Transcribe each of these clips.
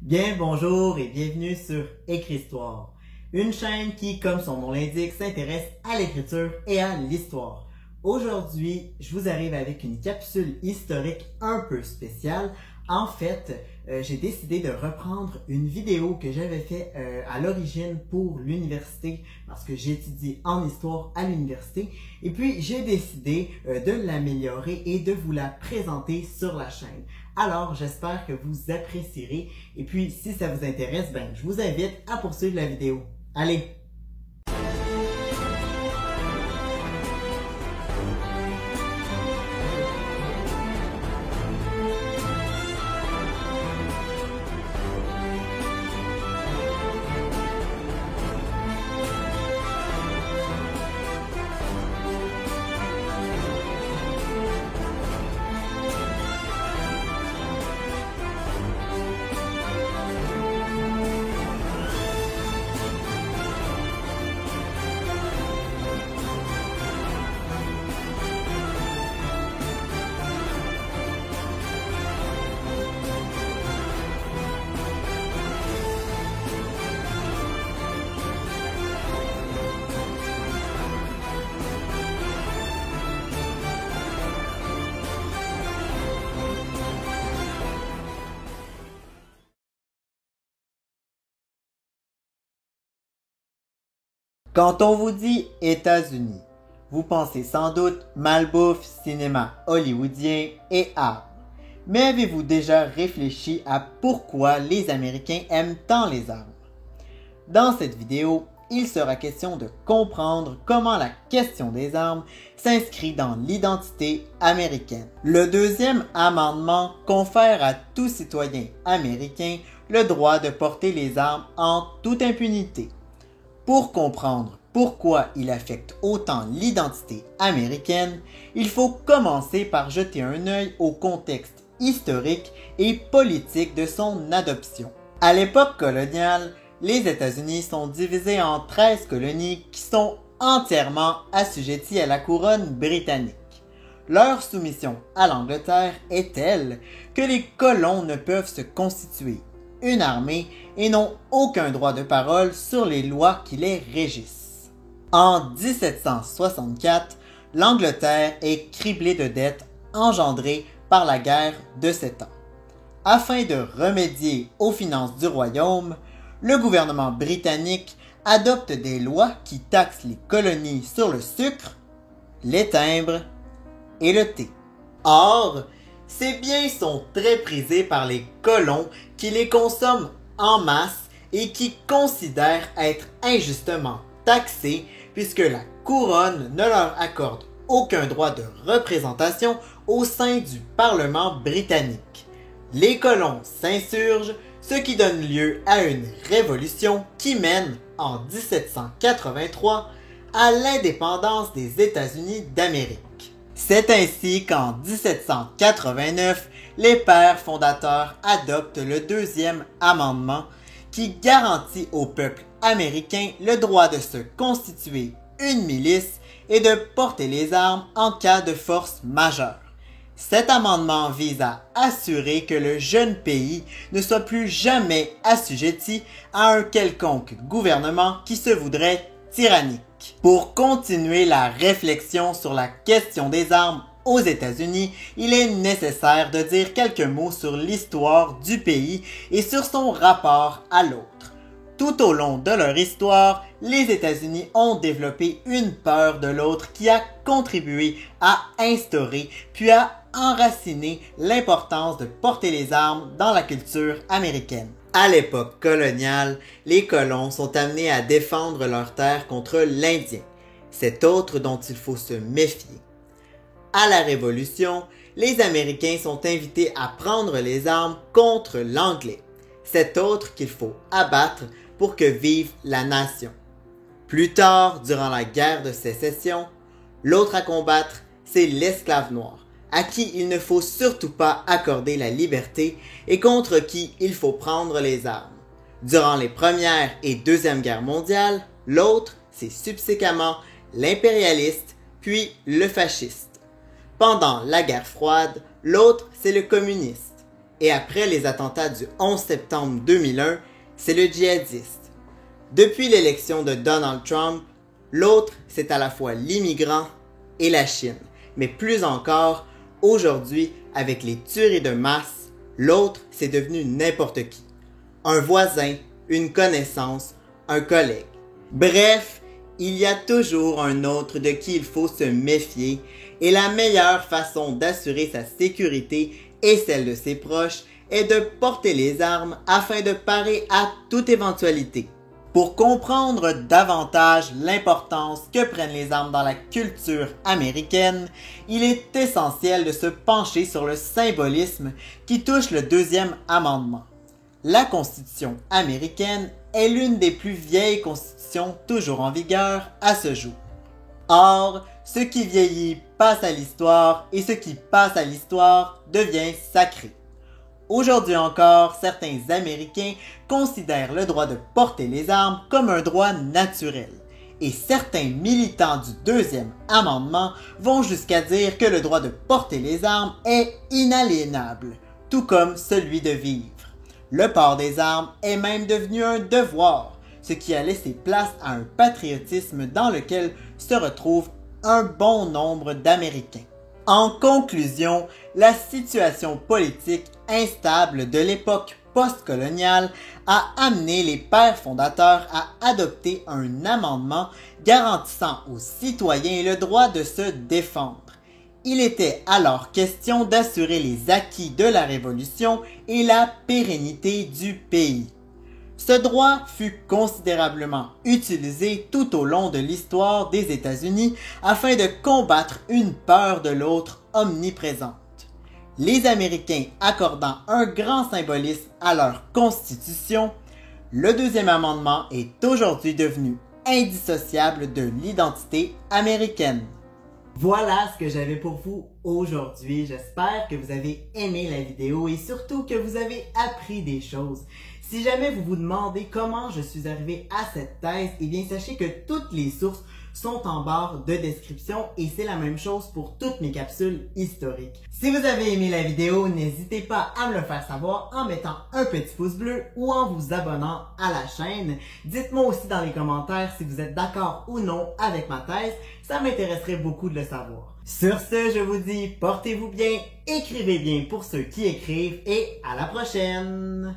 Bien bonjour et bienvenue sur Écrit-Histoire, une chaîne qui, comme son nom l'indique, s'intéresse à l'écriture et à l'histoire. Aujourd'hui, je vous arrive avec une capsule historique un peu spéciale. En fait, j'ai décidé de reprendre une vidéo que j'avais faite à l'origine pour l'université parce que j'étudie en histoire à l'université. Et puis, j'ai décidé de l'améliorer et de vous la présenter sur la chaîne. Alors, j'espère que vous apprécierez. Et puis, si ça vous intéresse, je vous invite à poursuivre la vidéo. Allez! Quand on vous dit États-Unis, vous pensez sans doute malbouffe, cinéma hollywoodien et armes. Mais avez-vous déjà réfléchi à pourquoi les Américains aiment tant les armes? Dans cette vidéo, il sera question de comprendre comment la question des armes s'inscrit dans l'identité américaine. Le deuxième amendement confère à tout citoyen américain le droit de porter les armes en toute impunité. Pour comprendre pourquoi il affecte autant l'identité américaine, il faut commencer par jeter un œil au contexte historique et politique de son adoption. À l'époque coloniale, les États-Unis sont divisés en 13 colonies qui sont entièrement assujetties à la couronne britannique. Leur soumission à l'Angleterre est telle que les colons ne peuvent se constituer une armée et n'ont aucun droit de parole sur les lois qui les régissent. En 1764, l'Angleterre est criblée de dettes engendrées par la guerre de 7 ans. Afin de remédier aux finances du royaume, le gouvernement britannique adopte des lois qui taxent les colonies sur le sucre, les timbres et le thé. Or, ces biens sont très prisés par les colons qui les consomment en masse et qui considèrent être injustement taxés puisque la couronne ne leur accorde aucun droit de représentation au sein du Parlement britannique. Les colons s'insurgent, ce qui donne lieu à une révolution qui mène en 1783 à l'indépendance des États-Unis d'Amérique. C'est ainsi qu'en 1789, les pères fondateurs adoptent le deuxième amendement qui garantit au peuple américain le droit de se constituer une milice et de porter les armes en cas de force majeure. Cet amendement vise à assurer que le jeune pays ne soit plus jamais assujetti à un quelconque gouvernement qui se voudrait tyrannique. Pour continuer la réflexion sur la question des armes aux États-Unis, il est nécessaire de dire quelques mots sur l'histoire du pays et sur son rapport à l'autre. Tout au long de leur histoire, les États-Unis ont développé une peur de l'autre qui a contribué à instaurer puis à enraciner l'importance de porter les armes dans la culture américaine. À l'époque coloniale, les colons sont amenés à défendre leurs terres contre l'Indien, cet autre dont il faut se méfier. À la Révolution, les Américains sont invités à prendre les armes contre l'Anglais, cet autre qu'il faut abattre pour que vive la nation. Plus tard, durant la guerre de sécession, l'autre à combattre, c'est l'esclave noir, à qui il ne faut surtout pas accorder la liberté et contre qui il faut prendre les armes. Durant les Premières et Deuxième Guerres mondiales, l'autre, c'est subséquemment l'impérialiste, puis le fasciste. Pendant la guerre froide, l'autre, c'est le communiste. Et après les attentats du 11 septembre 2001, c'est le djihadiste. Depuis l'élection de Donald Trump, l'autre, c'est à la fois l'immigrant et la Chine. Mais plus encore, aujourd'hui, avec les tueries de masse, l'autre, c'est devenu n'importe qui. Un voisin, une connaissance, un collègue. Bref, il y a toujours un autre de qui il faut se méfier et la meilleure façon d'assurer sa sécurité et celle de ses proches est de porter les armes afin de parer à toute éventualité. Pour comprendre davantage l'importance que prennent les armes dans la culture américaine, il est essentiel de se pencher sur le symbolisme qui touche le deuxième amendement. La Constitution américaine est l'une des plus vieilles constitutions toujours en vigueur à ce jour. Or, ce qui vieillit passe à l'histoire et ce qui passe à l'histoire devient sacré. Aujourd'hui encore, certains Américains considèrent le droit de porter les armes comme un droit naturel. Et certains militants du deuxième amendement vont jusqu'à dire que le droit de porter les armes est inaliénable, tout comme celui de vivre. Le port des armes est même devenu un devoir, ce qui a laissé place à un patriotisme dans lequel se retrouvent un bon nombre d'Américains. En conclusion, la situation politique instable de l'époque postcoloniale a amené les pères fondateurs à adopter un amendement garantissant aux citoyens le droit de se défendre. Il était alors question d'assurer les acquis de la Révolution et la pérennité du pays. Ce droit fut considérablement utilisé tout au long de l'histoire des États-Unis afin de combattre une peur de l'autre omniprésente. Les Américains accordant un grand symbolisme à leur constitution, le deuxième amendement est aujourd'hui devenu indissociable de l'identité américaine. Voilà ce que j'avais pour vous aujourd'hui. J'espère que vous avez aimé la vidéo et surtout que vous avez appris des choses. Si jamais vous vous demandez comment je suis arrivé à cette thèse, eh bien sachez que toutes les sources sont en barre de description et c'est la même chose pour toutes mes capsules historiques. Si vous avez aimé la vidéo, n'hésitez pas à me le faire savoir en mettant un petit pouce bleu ou en vous abonnant à la chaîne. Dites-moi aussi dans les commentaires si vous êtes d'accord ou non avec ma thèse, ça m'intéresserait beaucoup de le savoir. Sur ce, je vous dis, portez-vous bien, écrivez bien pour ceux qui écrivent et à la prochaine!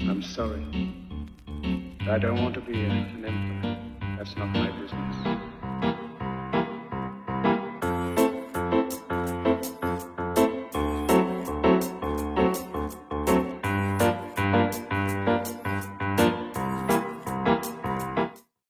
I'm sorry. I don't want to be an emperor. That's not my business.